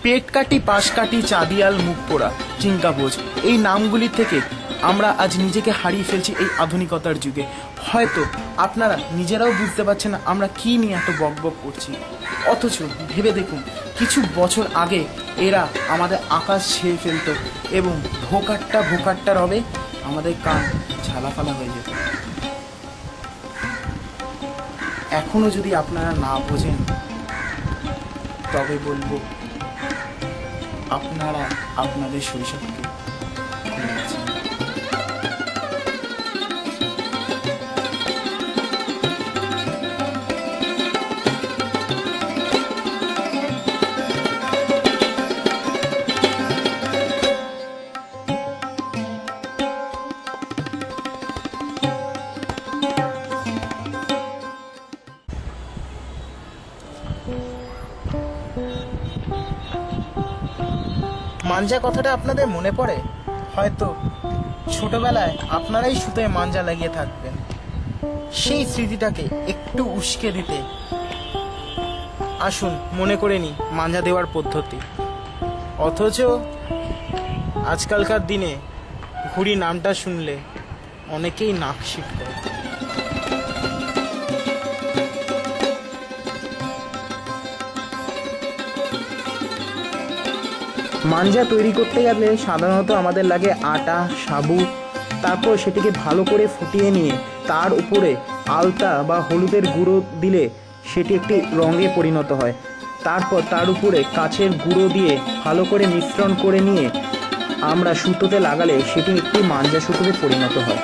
পেট কাটি, পাশ কাটি, চাঁদিয়াল, মুখ পোড়া, চিঙ্কা বোঝ, এই নামগুলি থেকে আমরা আজ নিজেকে হারিয়ে ফেলছি এই আধুনিকতার যুগে। হয়তো আপনারা নিজেরাও বুঝতে পারছেন না আমরা কি নিয়ে এত বকবক করছি। অথচ ভেবে দেখুন, কিছু বছর আগে এরা আমাদের আকাশ ছেয়ে ফেলতো এবং ভোকাট্টা রবে আমাদের কান ঝালাফালা হয়ে যেত। এখনো যদি আপনারা না বোঝেন তবে বলবো আপনারা আপনাদের শৈশবকে ভুলে গেছেন। মাঞ্জা কথাটা আপনাদের মনে পড়ে? হয়তো ছোটবেলায় আপনারাই সুতোয় মাঞ্জা লাগিয়ে থাকবেন। সেই স্মৃতিটাকে একটু উস্কে দিতে আসুন মনে করে নি মাঞ্জা দেওয়ার পদ্ধতি। অথচ আজকালকার দিনে ঘুড়ি নামটা শুনলে অনেকেই নাক শিট করে। মাঞ্জা তৈরি করতে গেলে সাধারণত আমাদের লাগে আটা, সাবু, তারপর সেটিকে ভালো করে ফুটিয়ে নিয়ে তার উপরে আলতা বা হলুদের গুঁড়ো দিলে সেটি একটি রঙে পরিণত হয়। তারপর তার উপরে কাছের গুঁড়ো দিয়ে ভালো করে মিশ্রণ করে নিয়ে আমরা সুতোতে লাগালে সেটি একটি মাঞ্জা সুতোতে পরিণত হয়।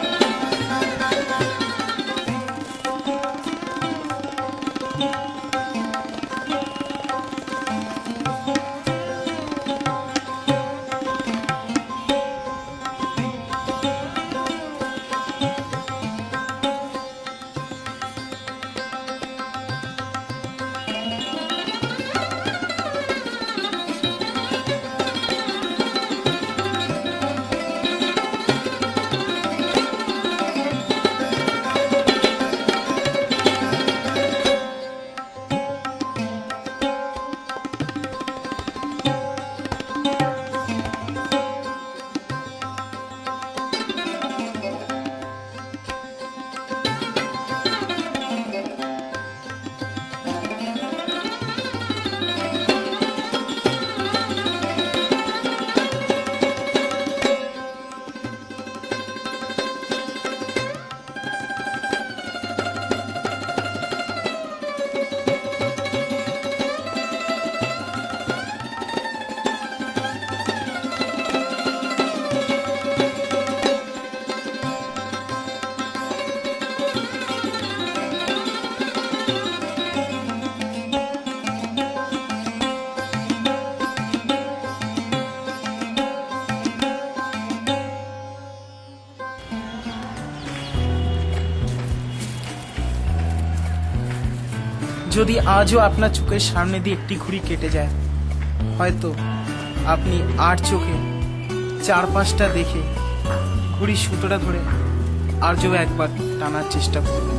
যদি আজও আপনার চোখের সামনে দিয়ে একটি ঘুড়ি কেটে যায়, হয়তো আপনি আর চোখে চারপাশটা দেখে ঘুড়ির সুতোটা ধরে আজও একবার টানার চেষ্টা করবেন।